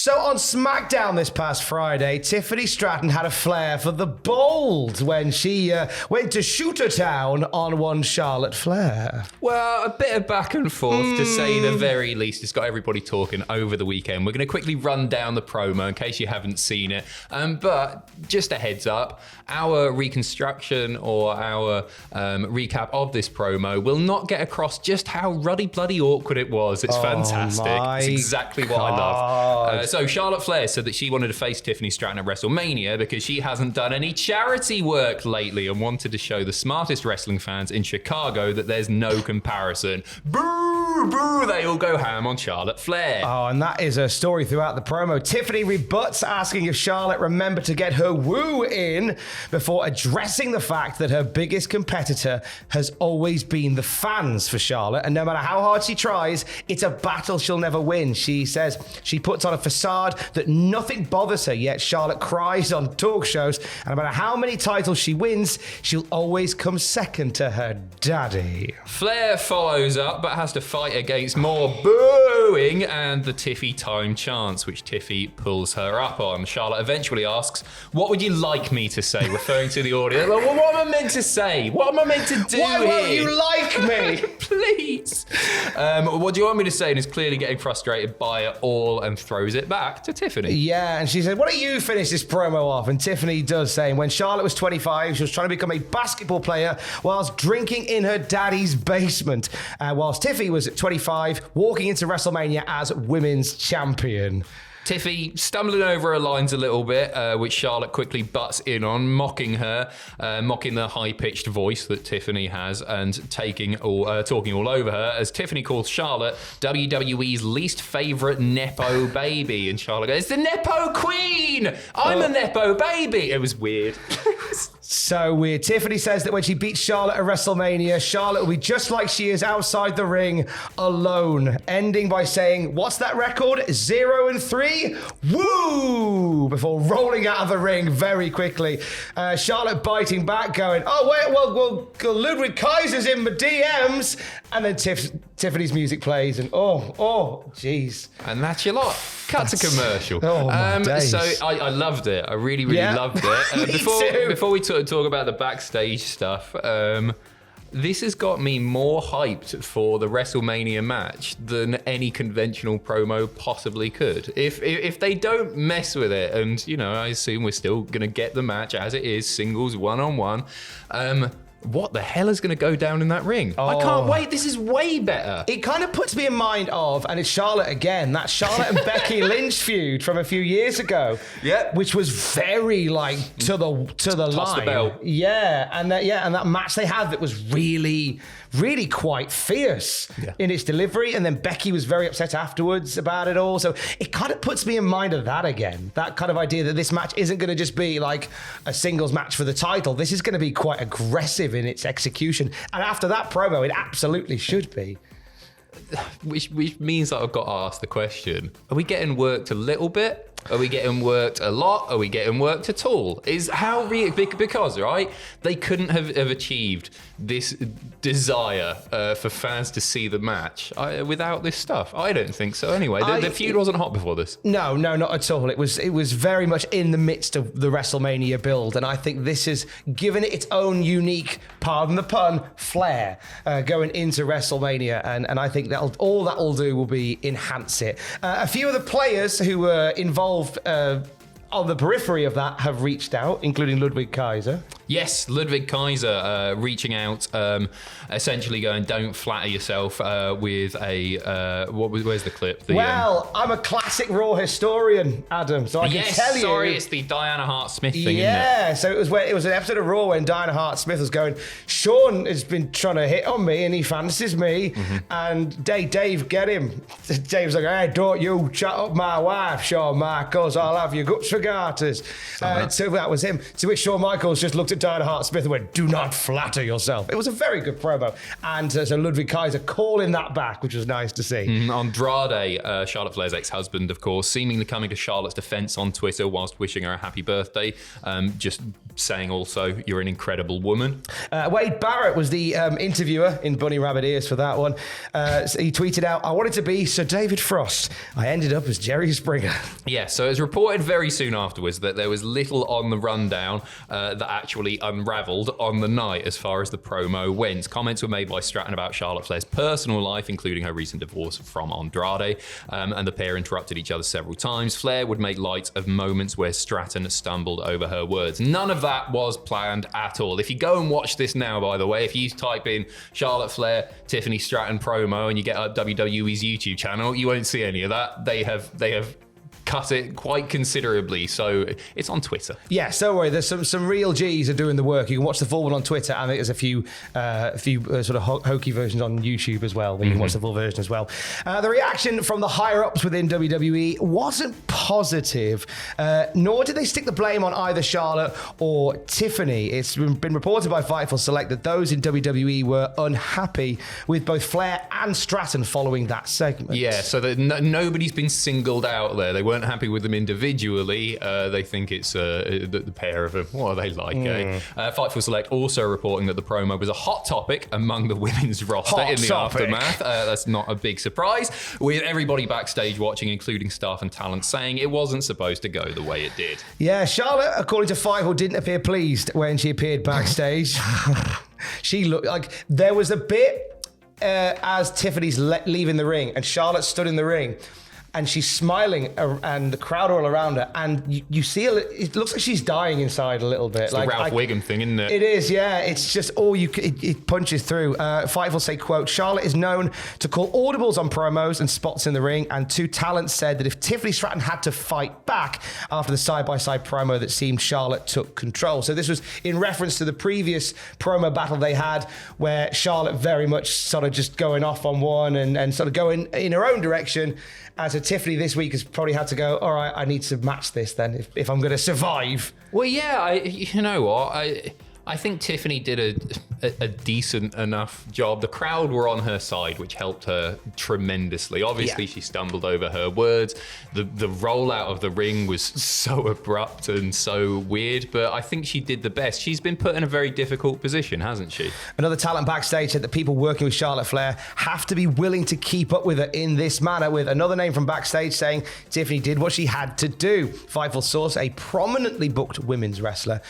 So on SmackDown this past Friday, Tiffany Stratton had a flair for the bold when she went to Shooter Town on one Charlotte Flair. Well, a bit of back and forth, to say the very least. It's got everybody talking over the weekend. We're going to quickly run down the promo in case you haven't seen it. But just a heads up, our reconstruction or our recap of this promo will not get across just how ruddy bloody awkward it was. It's fantastic. It's exactly what I love. So Charlotte Flair said that she wanted to face Tiffany Stratton at WrestleMania because she hasn't done any charity work lately and wanted to show the smartest wrestling fans in Chicago that there's no comparison. Boo, boo, they all go ham on Charlotte Flair. Oh, and that is a story throughout the promo. Tiffany rebuts asking if Charlotte remembered to get her woo in before addressing the fact that her biggest competitor has always been the fans for Charlotte, and no matter how hard she tries, it's a battle she'll never win. She says she puts on a facade that nothing bothers her, yet Charlotte cries on talk shows, and no matter how many titles she wins, she'll always come second to her daddy. Flair follows up, but has to fight against more booing and the Tiffy time chants, which Tiffy pulls her up on. Charlotte eventually asks, "What would you like me to say?" referring to the audience. Well, what am I meant to say? What am I meant to do Why here? won't you like me? Please. What do you want me to say? And is clearly getting frustrated by it all and throws it back to Tiffany. Yeah, and she said, "Why don't you finish this promo off?" And Tiffany does, saying when Charlotte was 25, she was trying to become a basketball player whilst drinking in her daddy's basement, whilst Tiffy was at 25, walking into WrestleMania as women's champion. Tiffy stumbling over her lines a little bit, which Charlotte quickly butts in on, mocking her, mocking the high-pitched voice that Tiffany has, and talking all over her, as Tiffany calls Charlotte WWE's least favourite Nepo baby. And Charlotte goes, "It's the Nepo Queen! I'm a Nepo baby!" It was weird. So weird. Tiffany says that when she beats Charlotte at WrestleMania, Charlotte will be just like she is outside the ring, alone, ending by saying, "What's that record? 0-3? Woo!" Before rolling out of the ring very quickly. Charlotte biting back, going, "Oh, wait, well, Ludwig Kaiser's in my DMs." And then Tiffany's music plays, and jeez. And that's your lot. Cut to commercial. Oh, my days. So I loved it. I really, really loved it. Before we talk about the backstage stuff, this has got me more hyped for the WrestleMania match than any conventional promo possibly could. If they don't mess with it, and I assume we're still gonna get the match as it is, singles, one-on-one. What the hell is going to go down in that ring? I can't wait. This is way better. It kind of puts me in mind of, and it's Charlotte again, that Charlotte and Becky Lynch feud from a few years ago. Yeah. Which was very to the line. The belt. Yeah, and that match they had that was really, really quite fierce in its delivery. And then Becky was very upset afterwards about it all. So it kind of puts me in mind of that again. That kind of idea that this match isn't going to just be like a singles match for the title. This is going to be quite aggressive in its execution. And after that promo, it absolutely should be. Which means that I've got to ask the question, are we getting worked a little bit? Are we getting worked a lot? Are we getting worked at all? Because, right, they couldn't have achieved this desire for fans to see the match without this stuff. I don't think so anyway. The feud wasn't hot before this. No, not at all. It was very much in the midst of the WrestleMania build, and I think this has given it its own unique, pardon the pun, flair going into WrestleMania, and I think all that'll do will be enhance it. A few of the players who were involved on the periphery of that have reached out, including Ludwig Kaiser. Yes, Ludwig Kaiser reaching out, essentially going, "Don't flatter yourself with a..." where's the clip? I'm a classic Raw historian, Adam, so I can tell you. Sorry, it's the Diana Hart-Smith thing, Yeah, isn't it? so it was an episode of Raw when Diana Hart-Smith was going, "Sean has been trying to hit on me and he fancies me, and Dave, get him." Dave's like, "Hey, don't you chat up my wife, Shawn Michaels, I'll have your guts for garters." So that was him. To which Shawn Michaels just looked at at Diana Hart-Smith and went, "Do not flatter yourself." It was a very good promo. And so Ludwig Kaiser calling that back, which was nice to see. Andrade, Charlotte Flair's ex-husband, of course, seemingly coming to Charlotte's defense on Twitter whilst wishing her a happy birthday. Just saying also, "You're an incredible woman." Wade Barrett was the interviewer in Bunny Rabbit Ears for that one. So he tweeted out, "I wanted to be Sir David Frost. I ended up as Jerry Springer." Yeah, so it was reported very soon afterwards that there was little on the rundown that actually unravelled on the night as far as the promo went. Comments were made by Stratton about Charlotte Flair's personal life, including her recent divorce from Andrade, and the pair interrupted each other several times. Flair would make light of moments where Stratton stumbled over her words. None of that was planned at all. If you go and watch this now, by the way, if you type in Charlotte Flair, Tiffany Stratton promo, and you get up WWE's YouTube channel, you won't see any of that. They have cut it quite considerably, so it's on Twitter. Yeah, don't worry. There's some real G's are doing the work. You can watch the full one on Twitter, and there's a few sort of hokey versions on YouTube as well, where you can watch the full version as well. The reaction from the higher ups within WWE wasn't positive, nor did they stick the blame on either Charlotte or Tiffany. It's been reported by Fightful Select that those in WWE were unhappy with both Flair and Stratton following that segment. Yeah, so that nobody's been singled out there. They weren't happy with them individually. They think it's the pair of them. What are they like? Fightful Select also reporting that the promo was a hot topic among the women's roster in the aftermath. That's not a big surprise, with everybody backstage watching, including staff and talent, saying it wasn't supposed to go the way it did. Yeah, Charlotte, according to Fightful, didn't appear pleased when she appeared backstage. She looked like there was a bit as Tiffany's leaving the ring and Charlotte stood in the ring. And she's smiling, and the crowd are all around her. And you see, it looks like she's dying inside a little bit. It's like the Ralph Wiggum thing, isn't it? It is, yeah. It's just it punches through. Fightful say, quote, "Charlotte is known to call audibles on promos and spots in the ring." And two talents said that if Tiffany Stratton had to fight back after the side-by-side promo, that seemed Charlotte took control. So this was in reference to the previous promo battle they had, where Charlotte very much sort of just going off on one and sort of going in her own direction. As a Tiffany this week has probably had to go, all right, I need to match this then if I'm going to survive. Well, yeah, you know what? I think Tiffany did a decent enough job. The crowd were on her side, which helped her tremendously. Obviously, she stumbled over her words. The rollout of the ring was so abrupt and so weird, but I think she did the best. She's been put in a very difficult position, hasn't she? Another talent backstage said that people working with Charlotte Flair have to be willing to keep up with her in this manner, with another name from backstage saying Tiffany did what she had to do. Fightful source, a prominently booked women's wrestler,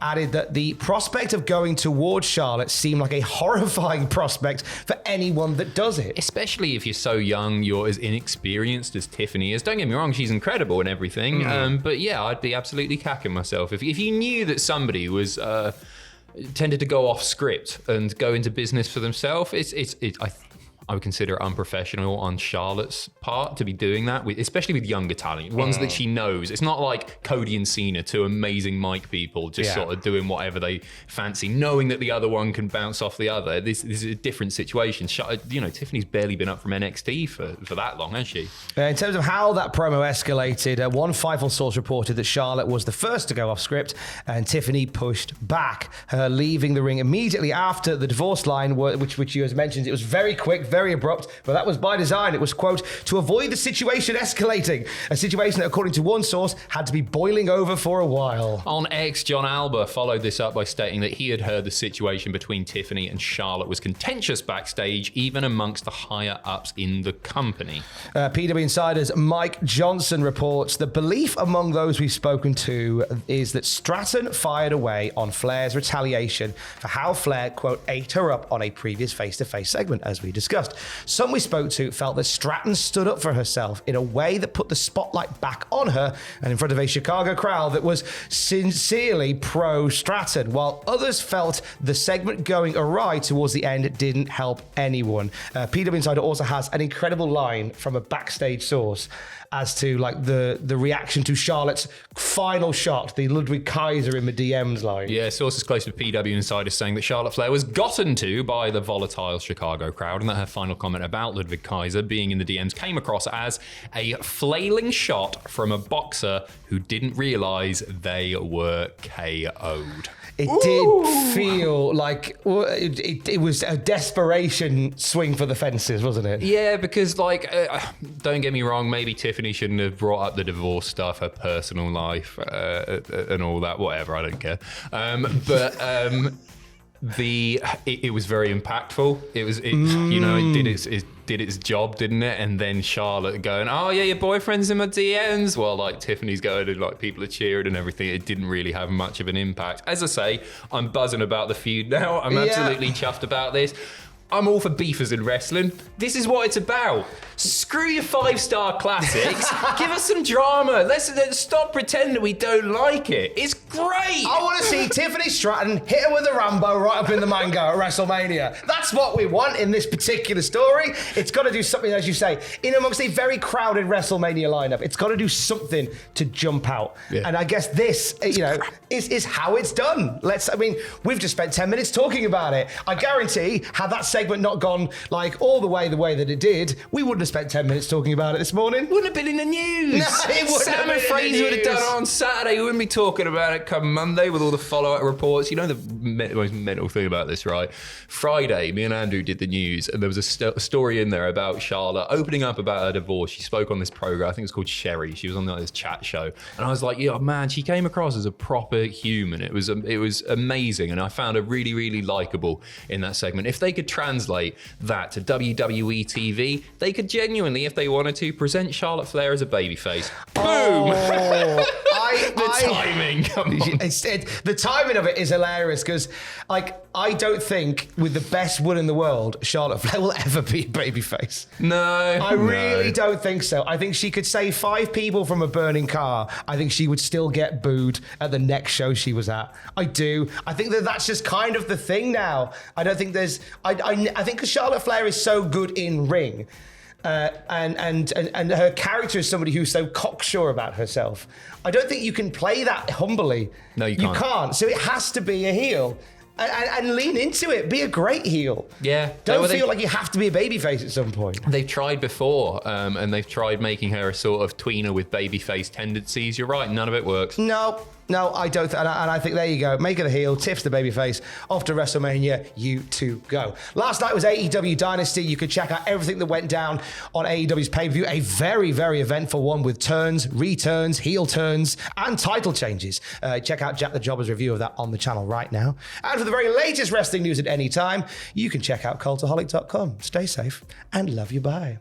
added that the prospect of going towards Charlotte seemed like a horrifying prospect for anyone that does it. Especially if you're so young, you're as inexperienced as Tiffany is. Don't get me wrong, she's incredible and everything. But yeah, I'd be absolutely cacking myself. If you knew that somebody was tended to go off script and go into business for themselves, I would consider it unprofessional on Charlotte's part to be doing that, especially with younger talent, ones that she knows. It's not like Cody and Cena, two amazing mic people, just sort of doing whatever they fancy, knowing that the other one can bounce off the other. This is a different situation. Tiffany's barely been up from NXT for that long, has she? In terms of how that promo escalated, one Fightful source reported that Charlotte was the first to go off script, and Tiffany pushed back, her leaving the ring immediately after the divorce line, which you as mentioned, it was very quick, very abrupt, but that was by design. It was, quote, "to avoid the situation escalating," a situation that, according to one source, had to be boiling over for a while. On X, John Alba followed this up by stating that he had heard the situation between Tiffany and Charlotte was contentious backstage, even amongst the higher ups in the company. PW Insider's Mike Johnson reports the belief among those we've spoken to is that Stratton fired away on Flair's retaliation for how Flair, quote, "ate her up" on a previous face-to-face segment, as we discussed. Some we spoke to felt that Stratton stood up for herself in a way that put the spotlight back on her and in front of a Chicago crowd that was sincerely pro-Stratton, while others felt the segment going awry towards the end didn't help anyone. PW Insider also has an incredible line from a backstage source. as to like the reaction to Charlotte's final shot, the Ludwig Kaiser in the DMs line. Yeah, sources close to PW Insider saying that Charlotte Flair was gotten to by the volatile Chicago crowd, and that her final comment about Ludwig Kaiser being in the DMs came across as a flailing shot from a boxer who didn't realize they were KO'd. It did feel like it was a desperation swing for the fences, wasn't it? Yeah, because don't get me wrong, maybe Tiffany shouldn't have brought up the divorce stuff, her personal life, and all that. Whatever, I don't care. It was very impactful. It did its job, didn't it? And then Charlotte going, "Oh yeah, your boyfriend's in my DMs," while like Tiffany's going and like people are cheering and everything. It didn't really have much of an impact. As I say, I'm buzzing about the feud now. I'm absolutely chuffed about this. I'm all for beefers in wrestling. This is what it's about. Screw your 5-star classics. Give us some drama. Let's stop pretending we don't like it. It's great. I want to see Tiffany Stratton hit her with a Rambo right up in the mango at WrestleMania. That's what we want in this particular story. It's got to do something, as you say, in amongst a very crowded WrestleMania lineup. It's got to do something to jump out. Yeah. And I guess this, is how it's done. We've just spent 10 minutes talking about it. I guarantee, had that segment not gone like all the way that it did, we wouldn't have spent 10 minutes talking about it this morning. Wouldn't have been in the news. No, it wouldn't Sam have and been Fraser would have done news. it on Saturday. We wouldn't be talking about it come Monday with all the follow-up reports. You know the most mental thing about this, right? Friday, me and Andrew did the news, and there was a story in there about Charlotte opening up about her divorce. She spoke on this program. I think it's called Sherry. She was on this chat show, and I was like, yeah, man, she came across as a proper human. It was amazing, and I found her really, really likable in that segment. If they could translate that to WWE TV, they could genuinely, if they wanted to, present Charlotte Flair as a babyface. Boom! Timing, come on. The timing of it is hilarious because, I don't think with the best will in the world, Charlotte Flair will ever be a babyface. No. I really don't think so. I think she could save 5 people from a burning car. I think she would still get booed at the next show she was at. I do. I think that's just kind of the thing now. I don't think there's... I think Charlotte Flair is so good in ring. And her character is somebody who's so cocksure about herself. I don't think you can play that humbly. No, you can't. You can't. So it has to be a heel. And lean into it. Be a great heel. Yeah. Don't feel like you have to be a babyface at some point. They've tried before, and they've tried making her a sort of tweener with babyface tendencies. You're right, none of it works. No, I don't. And I think there you go. Make her the heel, Tiff's the babyface. Off to WrestleMania, you two go. Last night was AEW Dynasty. You could check out everything that went down on AEW's pay-per-view. A very, very eventful one with turns, returns, heel turns, and title changes. Check out Jack the Jobber's review of that on the channel right now. And for the very latest wrestling news at any time, you can check out Cultaholic.com. Stay safe and love you. Bye.